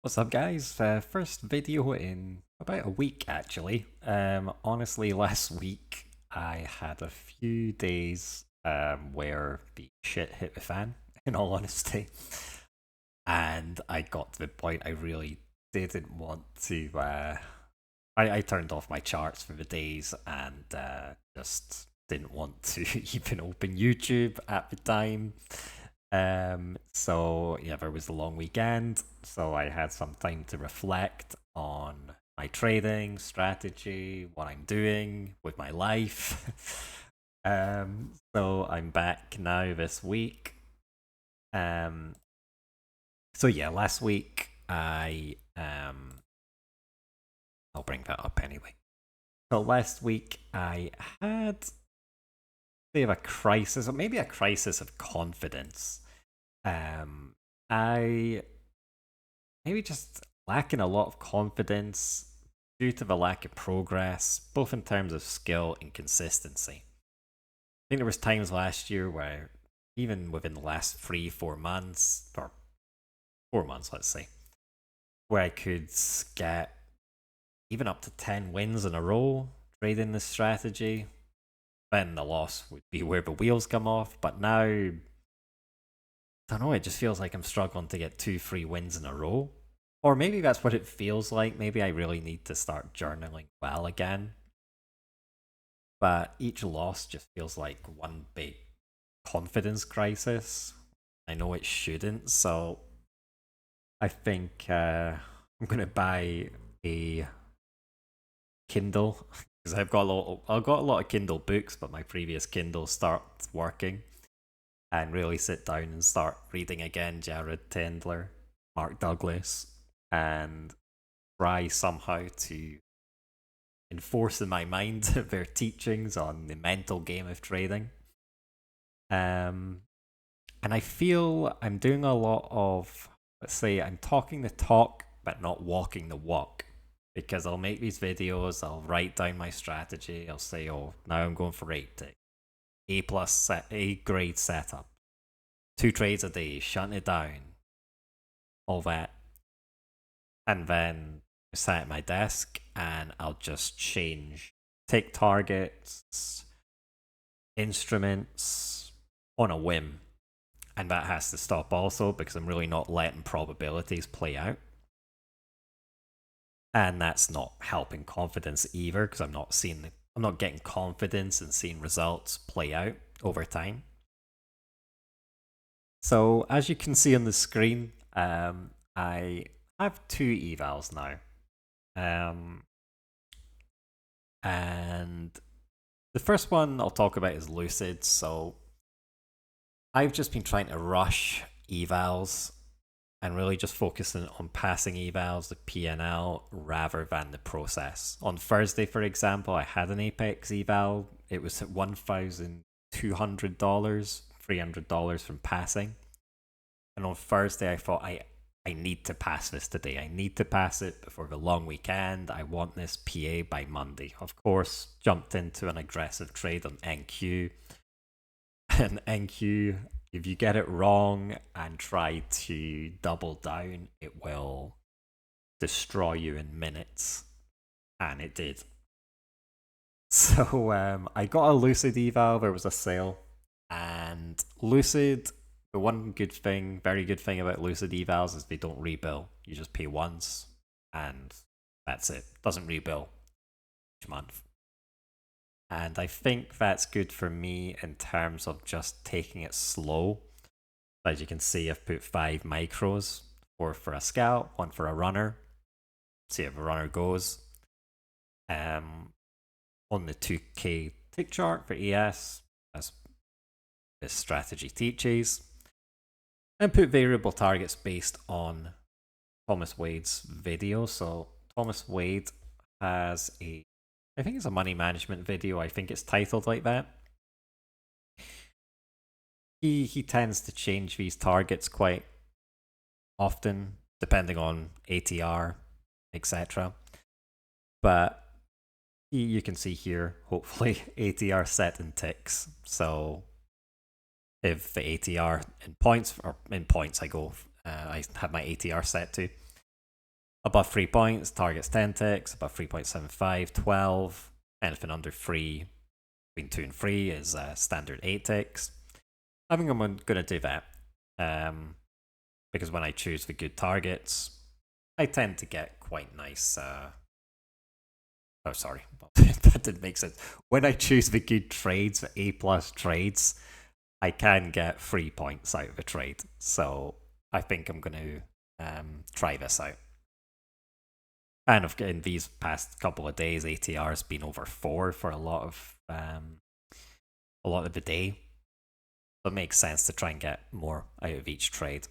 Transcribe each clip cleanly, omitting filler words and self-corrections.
What's up, guys? First video in about a week, actually. Honestly, last week I had a few days where the shit hit the fan, in all honesty. And I got to the point I really didn't want to. I turned off my charts for the days and just didn't want to even open YouTube at the time. So yeah, there was a long weekend, so I had some time to reflect on my trading strategy, what I'm doing with my life. So I'm back now this week. Um, so yeah, last week I'll bring that up anyway. So last week I had say of a crisis, or maybe a crisis of confidence. I maybe just lacking a lot of confidence due to the lack of progress, both in terms of skill and consistency. I think there was times last year where even within the last 3-4 months, or 4 months, let's say, where I could get even up to 10 wins in a row trading this strategy. Then the loss would be where the wheels come off. But now, I don't know, it just feels like I'm struggling to get 2-3 wins in a row. Or maybe that's what it feels like. Maybe I really need to start journaling well again. But each loss just feels like one big confidence crisis. I know it shouldn't, so I think I'm gonna buy a Kindle because I've got a lot of Kindle books, but my previous Kindle stopped working, and really sit down and start reading again Jared Tendler, Mark Douglas, and try somehow to enforce in my mind their teachings on the mental game of trading. Um, and I feel I'm doing a lot of, let's say, I'm talking the talk, but not walking the walk. Because I'll make these videos, I'll write down my strategy, I'll say, oh, now I'm going for 80. A plus set, A grade setup, 2 trades a day, shutting it down, all that. And then I sit at my desk and I'll just take targets, instruments on a whim. And that has to stop also because I'm really not letting probabilities play out. And that's not helping confidence either because I'm not getting confidence and seeing results play out over time. So as you can see on the screen, I have 2 evals now. Um, and the first one I'll talk about is Lucid. So I've just been trying to rush evals and really just focusing on passing evals, the PNL, rather than the process. On Thursday, for example, I had an Apex eval. It was at $1,200, $300 from passing. And on Thursday, I thought I need to pass this today. I need to pass it before the long weekend. I want this PA by Monday. Of course, jumped into an aggressive trade on NQ. And NQ, if you get it wrong and try to double down, it will destroy you in minutes. And it did. So I got a Lucid eval. There was a sale. And Lucid, the one good thing, very good thing about Lucid evals is they don't rebill. You just pay once and that's it. Doesn't rebill each month. And I think that's good for me in terms of just taking it slow. As you can see, I've put 5 micros, 4 for a scalp, 1 for a runner. See how the runner goes. On the 2K tick chart for ES, as this strategy teaches, and put variable targets based on Thomas Wade's video. So Thomas Wade has I think it's a money management video. I think it's titled like that. He tends to change these targets quite often, depending on ATR, etc. But you can see here, hopefully, ATR set in ticks. So if the ATR in points, I have my ATR set to. Above 3 points, targets 10 ticks. Above 3.75, 12. Anything under 3, between 2 and 3 is standard 8 ticks. I think I'm going to do that. Because when I choose the good targets, I tend to get quite nice. Oh, sorry, that didn't make sense. When I choose the good trades, the A+ trades, I can get 3 points out of a trade. So I think I'm going to try this out. And in these past couple of days, ATR has been over 4 for a lot of the day. So it makes sense to try and get more out of each trade.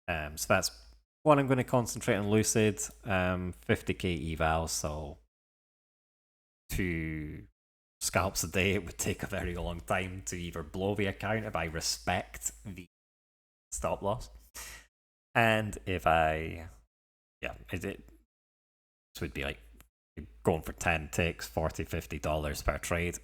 So that's what I'm going to concentrate on Lucid. 50k eval, so 2 scalps a day. It would take a very long time to either blow the account if I respect the stop loss, and if I, this would be like going for 10 ticks, $40, $50 per trade.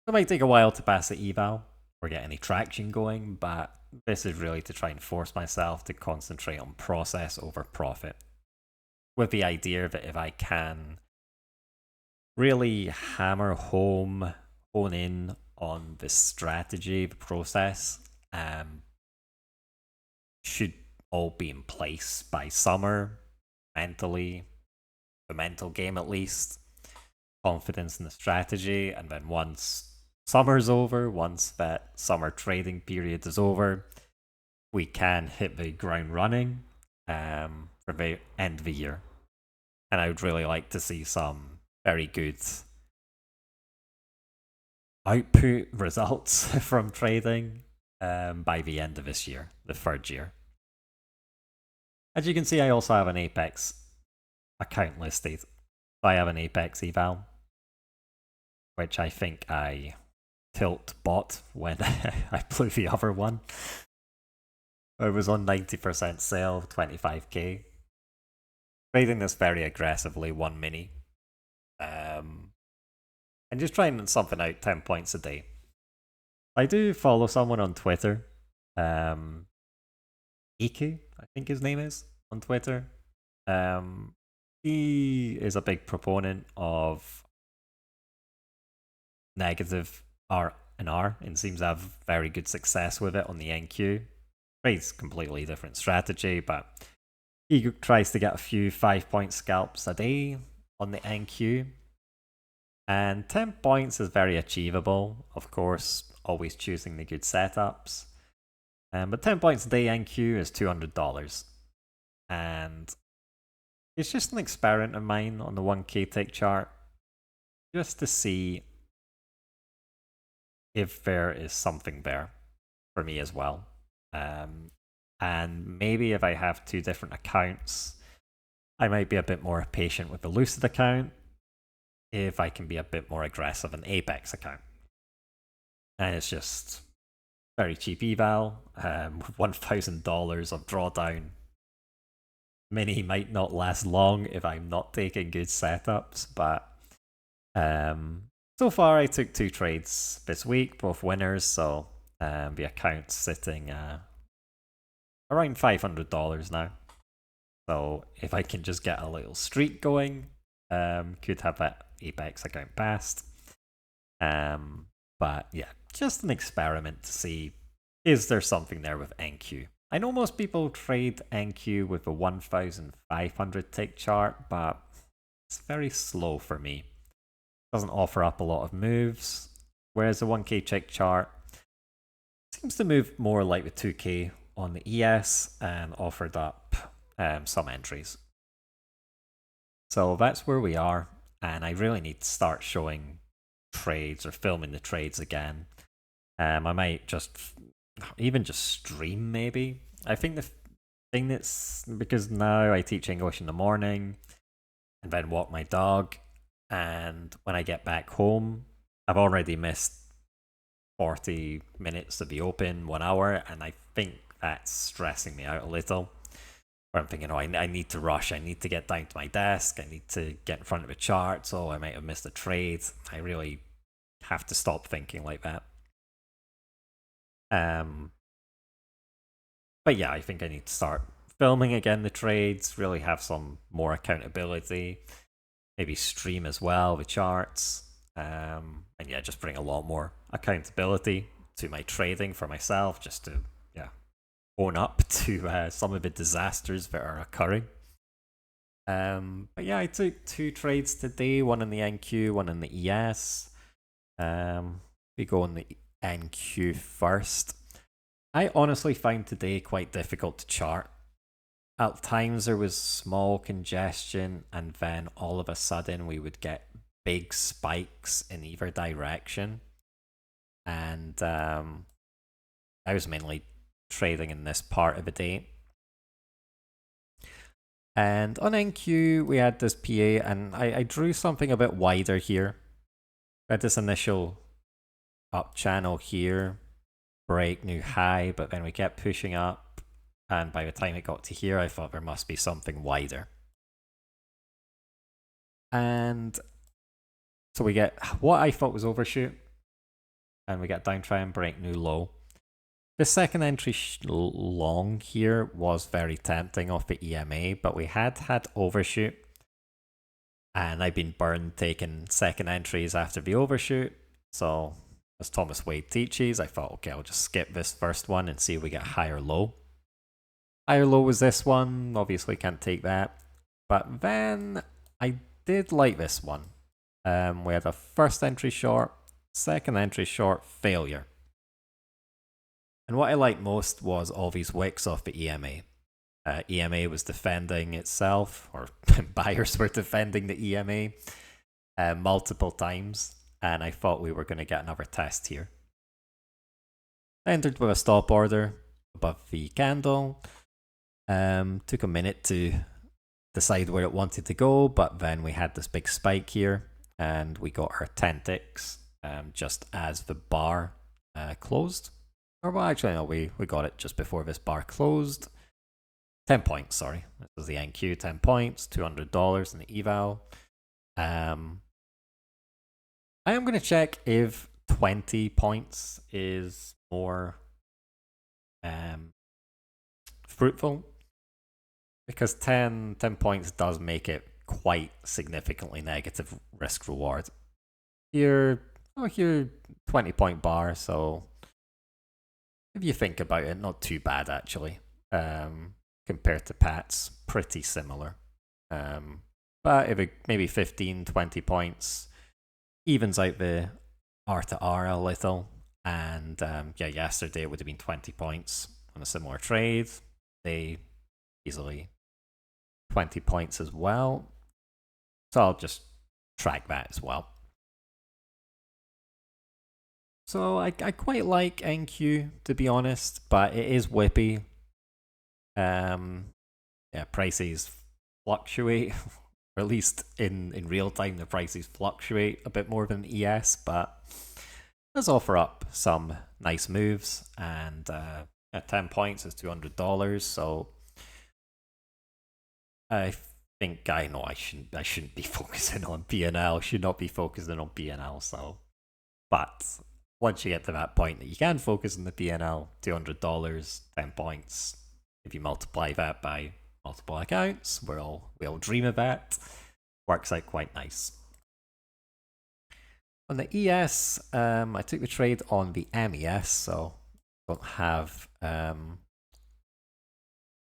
It might take a while to pass the eval or get any traction going, but this is really to try and force myself to concentrate on process over profit, with the idea that if I can really hone in on the strategy, the process, should all be in place by summer, mentally, the mental game at least, confidence in the strategy, and then once summer's over, once that summer trading period is over, we can hit the ground running for the end of the year. And I would really like to see some very good output results from trading by the end of this year, the 3rd year. As you can see, I also have an Apex account listed. I have an Apex eval, which I think I tilt bought when I blew the other one. I was on 90% sale, 25k. Trading this very aggressively, 1 mini. And just trying something out 10 points a day. I do follow someone on Twitter. Iku, I think his name is, on Twitter. He is a big proponent of negative R&R and seems to have very good success with it on the NQ. Trades completely different strategy, but he tries to get a few 5-point scalps a day on the NQ. And 10 points is very achievable, of course, always choosing the good setups. But 10 points a day NQ is $200. And it's just an experiment of mine on the 1k tick chart, just to see if there is something there for me as well. And maybe if I have 2 different accounts, I might be a bit more patient with the Lucid account if I can be a bit more aggressive in Apex account. And it's just very cheap eval, $1,000 of drawdown. Mini might not last long if I'm not taking good setups, but so far I took 2 trades this week, both winners, so the account's sitting around $500 now. So if I can just get a little streak going, could have that Apex account passed. But yeah, just an experiment to see, is there something there with NQ? I know most people trade NQ with a 1,500 tick chart, but it's very slow for me. Doesn't offer up a lot of moves, whereas the 1k tick chart seems to move more like the 2k on the ES and offered up some entries. So that's where we are, and I really need to start showing trades or filming the trades again. I might just stream maybe. I think the thing that's, because now I teach English in the morning and then walk my dog, and when I get back home, I've already missed 40 minutes to be open, 1 hour, and I think that's stressing me out a little. Where I'm thinking, oh, I need to rush, I need to get down to my desk, I need to get in front of a chart, so I might have missed a trade. I really have to stop thinking like that. But yeah, I think I need to start filming again the trades, really have some more accountability, maybe stream as well the charts, and yeah, just bring a lot more accountability to my trading for myself, just to own up to some of the disasters that are occurring. But yeah, I took 2 trades today, one in the NQ, one in the ES. We go on the NQ first. I honestly find today quite difficult to chart. At times there was small congestion, and then all of a sudden we would get big spikes in either direction. And I was mainly trading in this part of the day. And on NQ, we had this PA, and I drew something a bit wider here. We had this initial up channel here, break new high, but then we kept pushing up. And by the time it got to here, I thought there must be something wider. And so we get what I thought was overshoot, and we get down, try and break new low. The second entry long here was very tempting off the EMA, but we had overshoot, and I've been burned taking second entries after the overshoot. So as Thomas Wade teaches, I thought, okay, I'll just skip this first one and see if we get higher low. Higher low was this one, obviously can't take that. But then I did like this one. We had a first entry short, second entry short, failure. And what I liked most was all these wicks off the EMA. EMA was defending itself, or buyers were defending the EMA multiple times, and I thought we were going to get another test here. I entered with a stop order above the candle. Took a minute to decide where it wanted to go, but then we had this big spike here, and we got our 10 ticks just as the bar closed. Or well, actually, no, we got it just before this bar closed. 10 points, sorry. This was the NQ, 10 points, $200 in the eval. I am going to check if 20 points is more fruitful, because 10 points does make it quite significantly negative risk reward. Here 20-point bar, so if you think about it, not too bad actually. Compared to PATS, pretty similar. But if it maybe 15, 20 points evens out the R to R a little. And yeah, yesterday it would have been 20 points on a similar trade. They easily 20 points as well. So I'll just track that as well. So I quite like NQ, to be honest, but it is whippy. Yeah, prices fluctuate, or at least in real time the prices fluctuate a bit more than ES, but does offer up some nice moves, and at 10 points is $200, so I think I know I shouldn't be focusing on P&L, should not be focusing on P&L, so but once you get to that point that you can focus on the P&L, $200, 10 points, if you multiply that by multiple accounts, we all dream of that, works out quite nice. On the ES, I took the trade on the MES, so don't have the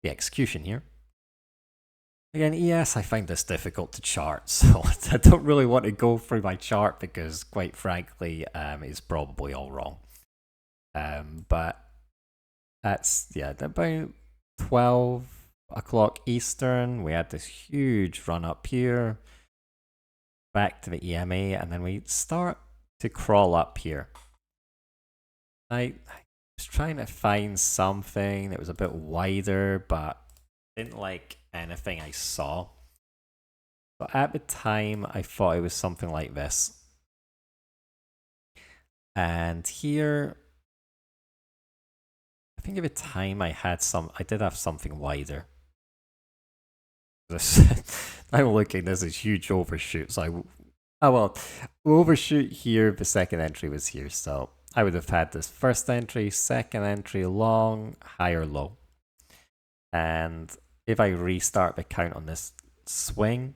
execution here. Again, ES, I find this difficult to chart, so I don't really want to go through my chart because, quite frankly, it's probably all wrong. But that's, yeah, about 12 o'clock Eastern, we had this huge run up here, back to the EMA, and then we start to crawl up here. I was trying to find something that was a bit wider, but didn't like anything I saw. But at the time, I thought it was something like this. And here, I think at the time I did have something wider. I'm looking, this is huge overshoot. So overshoot here, the second entry was here. So I would have had this first entry, second entry, long, higher, low. And if I restart the count on this swing,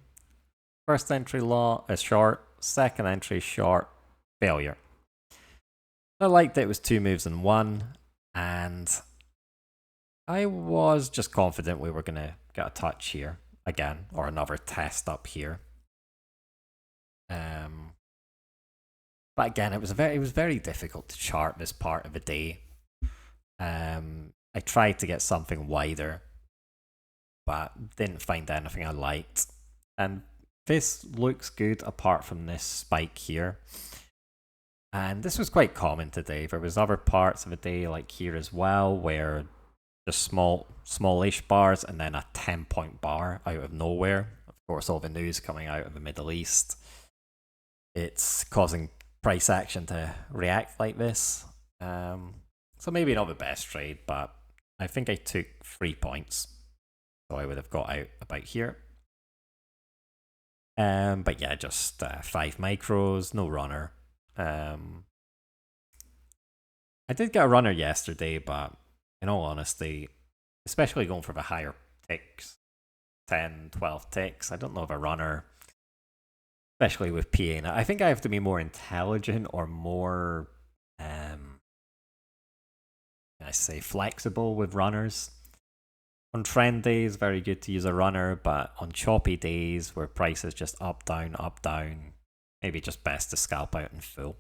first entry is short, second entry short, failure. I liked that it was 2 moves in 1, and I was just confident we were going to get a touch here again, or another test up here. But again, it was very difficult to chart this part of the day. I tried to get something wider, but didn't find anything I liked. And this looks good apart from this spike here. And this was quite common today. There was other parts of the day like here as well, where just smallish bars and then a 10-point bar out of nowhere. Of course, all the news coming out of the Middle East, it's causing price action to react like this. So maybe not the best trade, but I think I took 3 points. So I would have got out about here. But yeah, just 5 micros, no runner. I did get a runner yesterday, but in all honesty, especially going for the higher ticks, 10, 12 ticks, I don't know if a runner, especially with PA. I think I have to be more intelligent or more, I say, flexible with runners. On trend days, very good to use a runner, but on choppy days where price is just up, down, maybe just best to scalp out in full.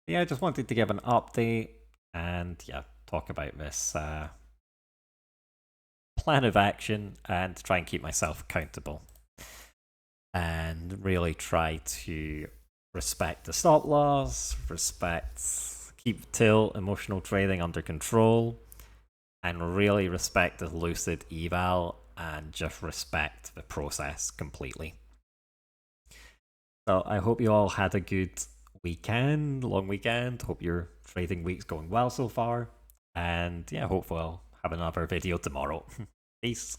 Yeah, I just wanted to give an update and yeah, talk about this plan of action and try and keep myself accountable. And really try to respect the stop loss, keep till emotional trading under control, and really respect the Lucid eval and just respect the process completely. So I hope you all had a good weekend, long weekend. Hope your trading week's going well so far. And yeah, hopefully I'll have another video tomorrow. Peace.